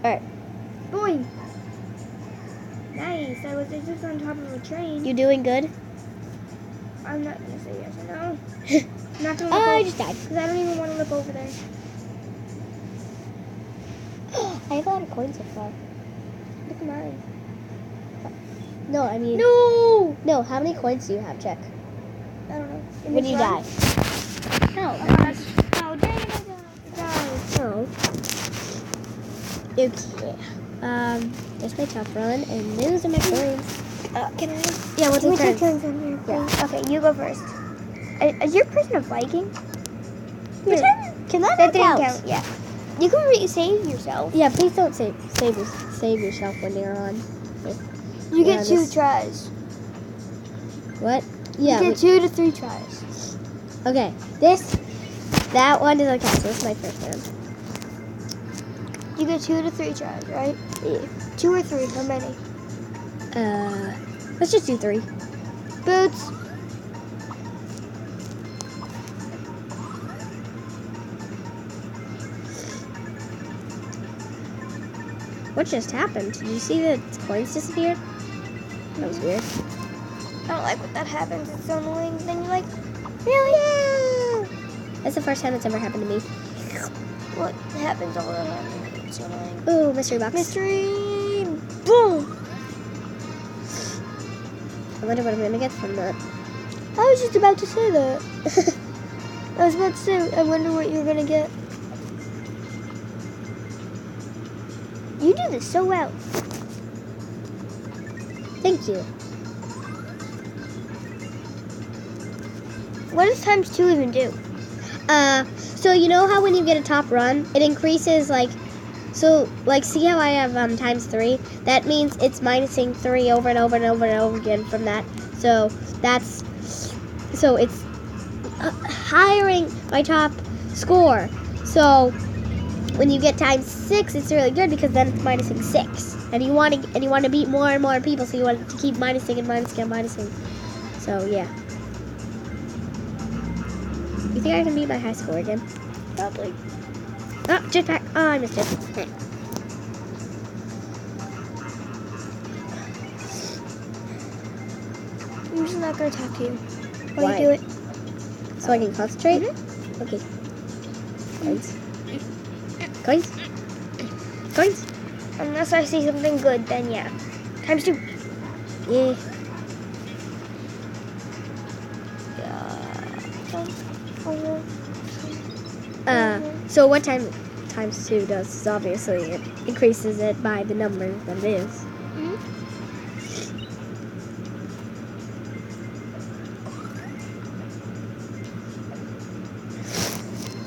Alright. Boing. Nice. I was just on top of a train. You doing good? I'm not gonna say yes or no. I'm not gonna look I over just died. because I don't even want to look over there. I have a lot of coins so far. Look at mine. No, I mean... No. No, how many coins do you have? Check. I don't know. In When this you run? die. No. Oh, dang it! I died. No. Okay. There's my top run, and those are my coins. Can I? Yeah, we'll Can we take take turns. turns on here, Yeah. please? Okay, you go first. Is your person a Viking? Can that That didn't count? count. Yeah. You can save yourself. Yeah, please don't save yourself when you're on. You Yeah, get 2 this- tries. What? Yeah. You get 2 to 3 tries. Okay. That one doesn't count. So this is my first round. You get 2 to 3 tries, right? Yeah. 2 or 3? How many? Let's just do 3. Boots. What just happened? Did you see the coins disappeared? That was weird. I don't like when that happens. It's so annoying. Then you're like, really? Yeah. That's the first time it's ever happened to me. What happens all the time? It's so annoying. Ooh, mystery box. Mystery. Boom. I wonder what I'm gonna get from that. I was just about to say that. I was about to say, I wonder what you're going to get. You do this so well. Thank you. What does times 2 even do? So you know how when you get a top run, it increases see how I have times 3? That means it's minusing 3 over and over and over and over again from that. So it's hiring my top score. So when you get times 6, it's really good because then it's minusing 6, and you want to beat more and more people, so you want to keep minusing and minusing and minusing. So yeah. You think I can beat my high score again? Probably. Oh, jetpack. Oh, I missed it. I'm just not going to talk to you. While Why? you do it. So I can concentrate? Mm-hmm. Okay. Coins. Coins. Coins. Unless I see something good, then yeah. Times 2. Yeah. So what times 2 does is obviously it increases it by the number that it is.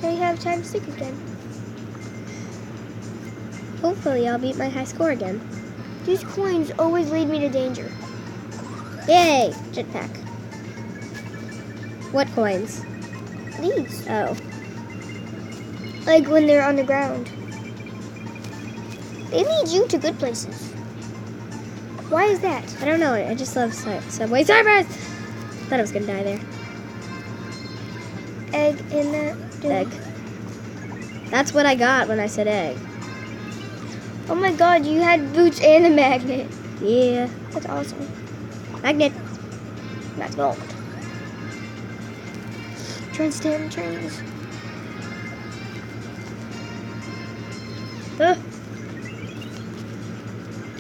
They have times 6 again. Hopefully I'll beat my high score again. These coins always lead me to danger. Yay! Jetpack. What coins? These. Oh. Like when they're on the ground. They lead you to good places. Why is that? I don't know. I just love Subway Surfers! Thought I was gonna die there. Egg in there. Egg. That's what I got when I said egg. Oh my god, you had boots and a magnet. Yeah. That's awesome. Magnet. That's gold. Transtem trains.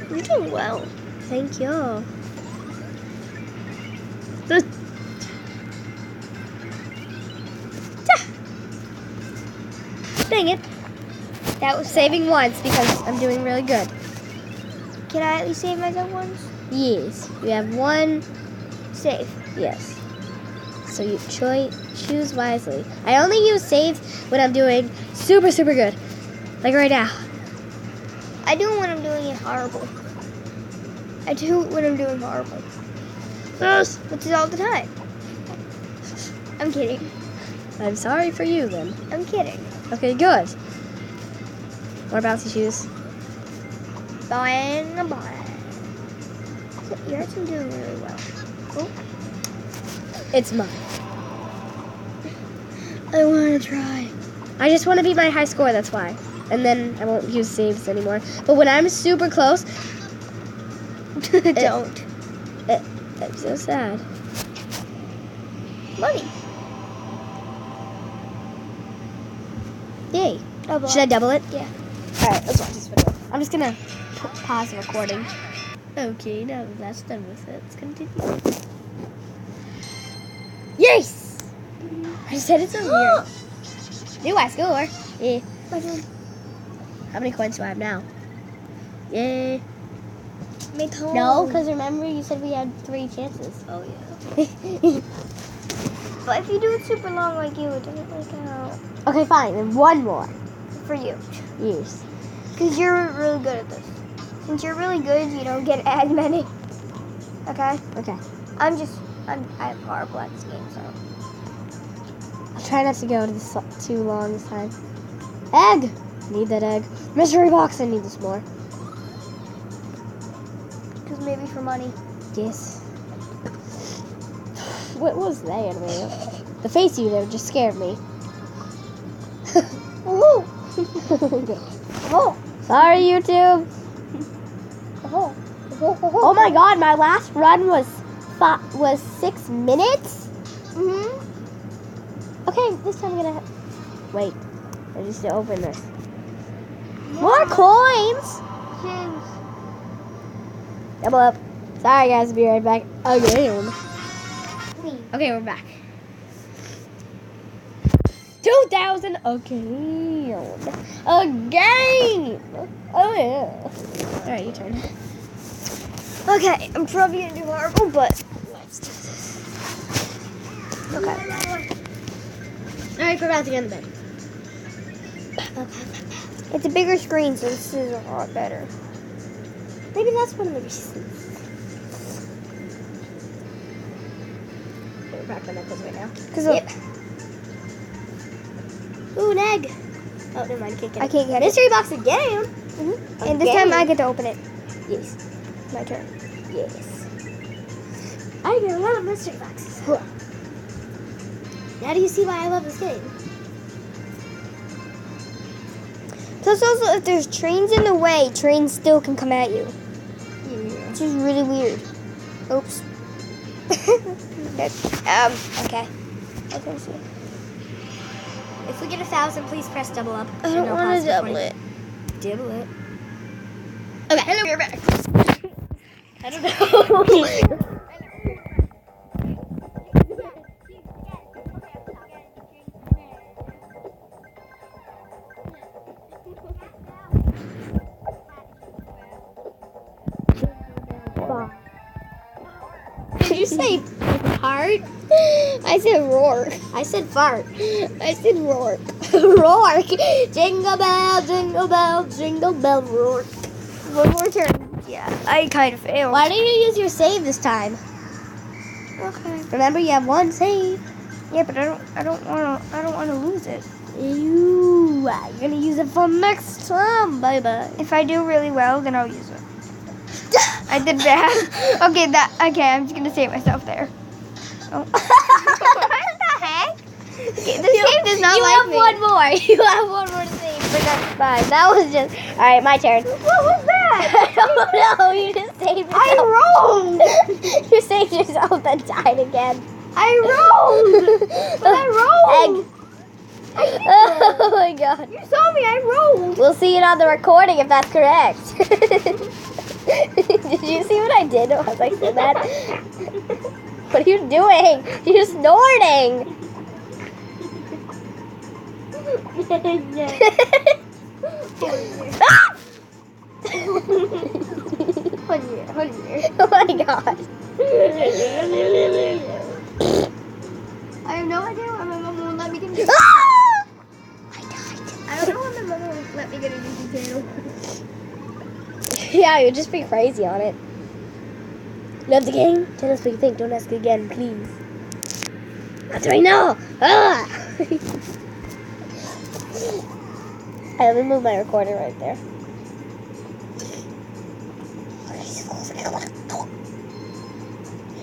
You're doing well. Thank you. Dang it. That was Saving once because I'm doing really good. Can I at least save myself once? Yes. We have one. Save. Yes. So you choose wisely. I only use save when I'm doing super, super good. Like right now. I do it when I'm doing it horrible. I do it when I'm doing horrible. Yes. Which is all the time. I'm kidding. I'm sorry for you then. I'm kidding. Okay, good. More bouncy shoes. Boing, boing. So you're actually doing really well. Oh, It's mine. I want to try. I just want to beat my high score, that's why. and then I won't use saves anymore. But when I'm super close, Don't. I'm so sad. Money. Yay. Double Should I up. double it? Yeah. Alright, let's watch this video. I'm just gonna pause the recording. Okay, now that's done with it. Let's continue. Yes! I said it's so weird. New high score. Yeah. How many coins do I have now? Yay. No, because remember you said we had 3 chances. Oh yeah. But if you do it super long like you, it doesn't work out. Okay, fine. And one more. For you. Yes. Because you're really good at this. Since you're really good, you don't get as many. Okay? Okay. I'm horrible at this game, so. I'll try not to go too long this time. Egg! Need that egg. Mystery box, I need this more. Because maybe for money. Yes. What was that anyway? The face you there just scared me. Oh! Oh! Sorry, YouTube. Oh! Oh my god, my last run was 6 minutes? Mm-hmm. Okay, this time I'm gonna... Wait, I just need to open this. More coins! Double up. Sorry guys, be right back again. Okay, we're back. 2,000 again. Again! Oh yeah. Alright, your turn. Okay, I'm probably gonna do horrible, but let's do this. Okay. Alright, we're about to get in bed. It's a bigger screen, so this is a lot better. Maybe that's one of the reasons. Okay, we're back on that right now. Yep. Ooh, an egg. Oh, never mind, I can't get it. I can't get it. Mystery box again. And this time I get to open it. Yes. My turn. Yes. I get a lot of mystery boxes. Now do you see why I love this game? Plus also, if there's trains in the way, trains still can come at you. Yeah. Which is really weird. Oops. Okay. I can see. If we get 1,000, please press double up. I don't want to double it. Double it. Okay. Hello, you're back. I don't know. Did you say heart? I said roar. I said fart. I said roar. Roar. Jingle bell, jingle bell, roar. One more turn. Yeah, I kind of failed. Why didn't you use your save this time? Okay. Remember, you have one save. Yeah, but I don't want to lose it. You're gonna use it for next time, baby. If I do really well, then I'll use it. I did bad. Okay, I'm just gonna save myself there. Oh. What the heck? Okay, this game does not you like have me. one more. You have one more to save for next time. That was just... Alright, my turn. What was that? I don't know. You just saved yourself. I rolled. You saved yourself and died again. I rolled. But I rolled. Egg. Oh my god. You saw me. I rolled. We'll see it on the recording if that's correct. Did you see what I did as I said that? What are you doing? You're snorting. Ah! Oh my god. I have no idea why my mom won't let me get into Ah! I died. I don't know why my mom won't let me get into the channel. Yeah, you'd just be crazy on it. Love the game? Tell us what you think. Don't ask again, please. That's right now. Ah! Let me move my recorder right there.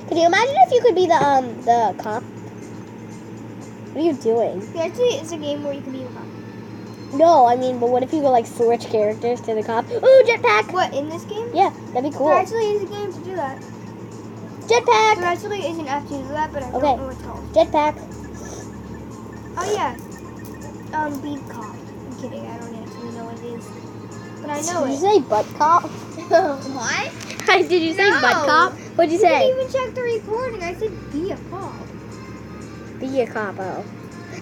Can you imagine if you could be the cop? What are you doing? Actually, it's a game where you can be a cop. No, I mean, but what if you go like switch characters to the cop? Ooh, jetpack! What, in this game? Yeah, that'd be cool. There actually is a game to do that. Jetpack! There actually is an app to do that, but I Okay. don't know what it's called. Jetpack. Oh yeah. Beat Cop. I'm kidding, I don't actually know what it is. But I know Did you it. say butt cop? What? Did you say No. butt cop? What'd you I say? didn't even check the recording. I said be a cop. Be a cop, oh.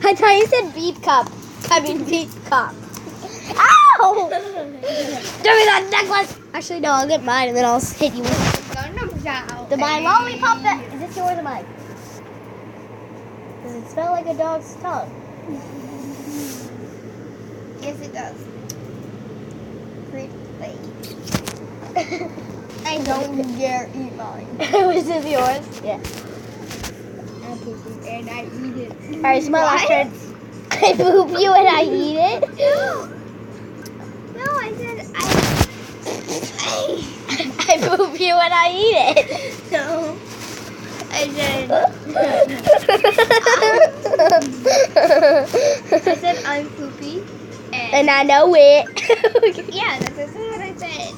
I thought you said beat cop. I mean beat cop. Ow! Give me that necklace! Actually, no, I'll get mine and then I'll hit you with the my lollipop that... Is this yours or mine? Does it smell like a dog's tongue? Yes, it does. Great. I don't dare eat mine. Was this yours? Yeah. I poop it and I eat it. Alright, it's my last turn. I poop you and I eat it? No, I said I poop you and I eat it. no. I said I'm poopy. And I know it. Yeah, that's what I said.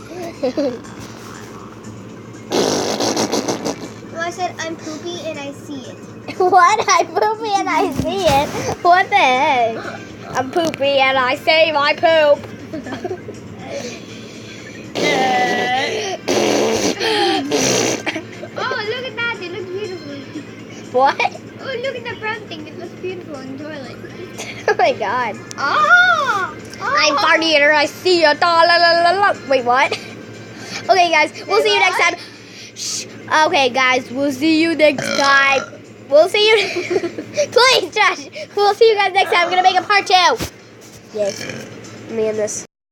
No, I said I'm poopy and I see it. What? I poopy and I see it? What the heck? I'm poopy and I see my poop. Oh, look at that. It looks beautiful. What? Oh, look at the brown thing. It looks beautiful in the toilet. Oh my god. Oh! I'm farting and I see you. Da, la, la, la, la. Wait, what? Okay, guys. We'll see you next time. Shh. Okay, guys. We'll see you next time. We'll see you. Please, Josh. We'll see you guys next time. I'm going to make a part 2. Yay. Let me end this.